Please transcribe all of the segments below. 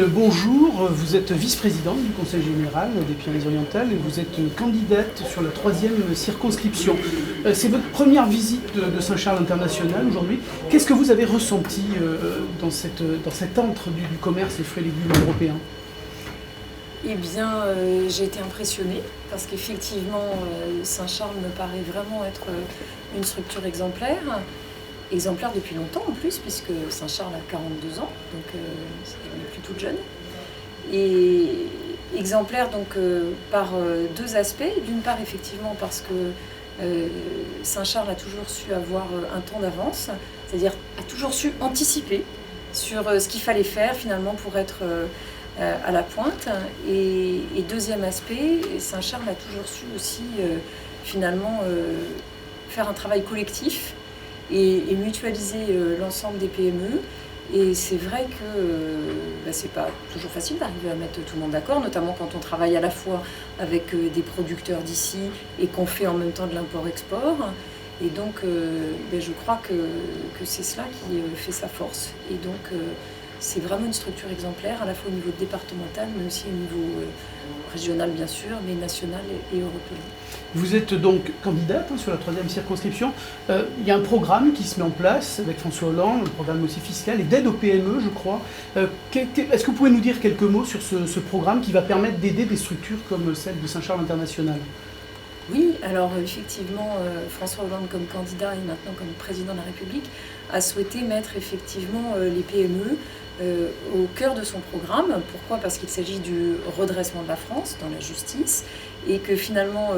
Bonjour, vous êtes vice-présidente du Conseil général des Pyrénées-Orientales et vous êtes candidate sur la 3e circonscription. C'est votre première visite de Saint-Charles International aujourd'hui. Qu'est-ce que vous avez ressenti dans cet antre du commerce des fruits et légumes européens? Eh bien, j'ai été impressionnée parce qu'effectivement, Saint-Charles me paraît vraiment être une structure exemplaire depuis longtemps en plus, puisque Saint-Charles a 42 ans, donc elle est plus toute jeune. Et exemplaire donc par deux aspects. D'une part, effectivement, parce que Saint-Charles a toujours su avoir un temps d'avance, c'est-à-dire a toujours su anticiper sur ce qu'il fallait faire finalement pour être à la pointe. Et deuxième aspect, Saint-Charles a toujours su aussi finalement faire un travail collectif et mutualiser l'ensemble des PME. Et c'est vrai que c'est pas toujours facile d'arriver à mettre tout le monde d'accord, notamment quand on travaille à la fois avec des producteurs d'ici et qu'on fait en même temps de l'import-export. Et donc je crois que c'est cela qui fait sa force. Et donc c'est vraiment une structure exemplaire, à la fois au niveau départemental, mais aussi au niveau régional bien sûr, mais national et européen. Vous êtes donc candidate sur la 3e circonscription. Il y a un programme qui se met en place avec François Hollande, un programme aussi fiscal et d'aide aux PME, je crois. Est-ce que vous pouvez nous dire quelques mots sur ce programme qui va permettre d'aider des structures comme celle de Saint-Charles International? Oui, alors effectivement, François Hollande comme candidat et maintenant comme président de la République a souhaité mettre effectivement les PME au cœur de son programme. Pourquoi? Parce qu'il s'agit du redressement de la France dans la justice et que finalement,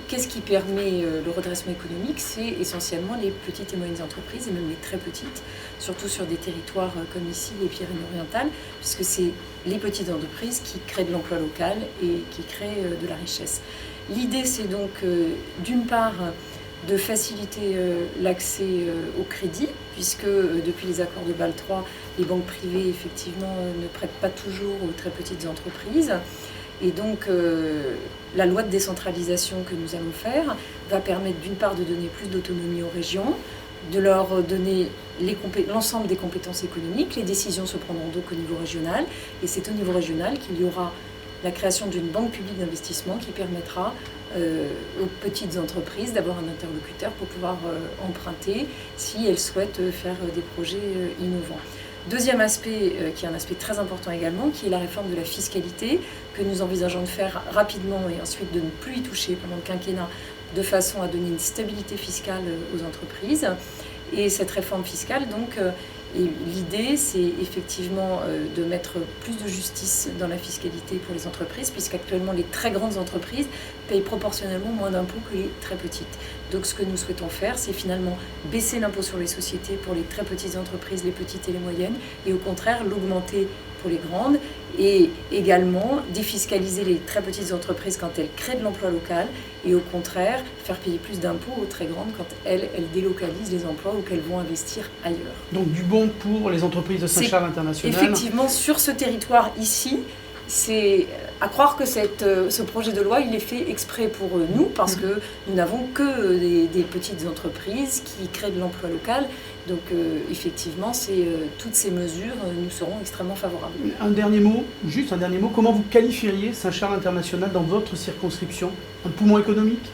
qu'est-ce qui permet le redressement économique? C'est essentiellement les petites et moyennes entreprises et même les très petites, surtout sur des territoires comme ici, les Pyrénées-Orientales, puisque c'est les petites entreprises qui créent de l'emploi local et qui créent de la richesse. L'idée, c'est donc d'une part de faciliter l'accès au crédit, puisque depuis les accords de Bâle III, les banques privées effectivement ne prêtent pas toujours aux très petites entreprises. Et donc la loi de décentralisation que nous allons faire va permettre d'une part de donner plus d'autonomie aux régions, de leur donner l'ensemble des compétences économiques. Les décisions se prendront donc au niveau régional, et c'est au niveau régional qu'il y aura la création d'une banque publique d'investissement qui permettra aux petites entreprises d'avoir un interlocuteur pour pouvoir emprunter si elles souhaitent faire des projets innovants. Deuxième aspect, qui est un aspect très important également, qui est la réforme de la fiscalité que nous envisageons de faire rapidement et ensuite de ne plus y toucher pendant le quinquennat, de façon à donner une stabilité fiscale aux entreprises. Et cette réforme fiscale, donc, l'idée, c'est effectivement de mettre plus de justice dans la fiscalité pour les entreprises, puisqu'actuellement, les très grandes entreprises payent proportionnellement moins d'impôts que les très petites. Donc, ce que nous souhaitons faire, c'est finalement baisser l'impôt sur les sociétés pour les très petites entreprises, les petites et les moyennes, et au contraire, l'augmenter pour les grandes, et également défiscaliser les très petites entreprises quand elles créent de l'emploi local, et au contraire, faire payer plus d'impôts aux très grandes quand elles délocalisent les emplois ou qu'elles vont investir ailleurs. Donc du bon pour les entreprises de Saint-Charles International. Effectivement, sur ce territoire ici, c'est à croire que ce projet de loi, il est fait exprès pour nous, parce que nous n'avons que des petites entreprises qui créent de l'emploi local. Donc effectivement, toutes ces mesures nous seront extrêmement favorables. Un dernier mot, comment vous qualifieriez Saint-Charles International dans votre circonscription? Un poumon économique?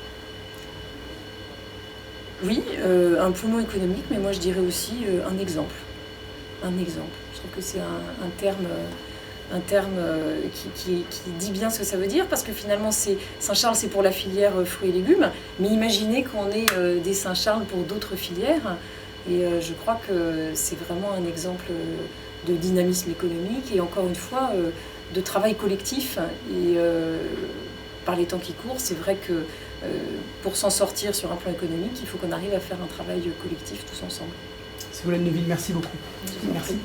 Oui, un poumon économique, mais moi je dirais aussi un exemple. Un exemple. Je trouve que c'est un terme qui dit bien ce que ça veut dire, parce que finalement Saint-Charles c'est pour la filière fruits et légumes, mais imaginez qu'on ait des Saint-Charles pour d'autres filières, et je crois que c'est vraiment un exemple de dynamisme économique et encore une fois de travail collectif. Et par les temps qui courent, c'est vrai que pour s'en sortir sur un plan économique, il faut qu'on arrive à faire un travail collectif tous ensemble. Ségolène Neuville, merci beaucoup. Merci.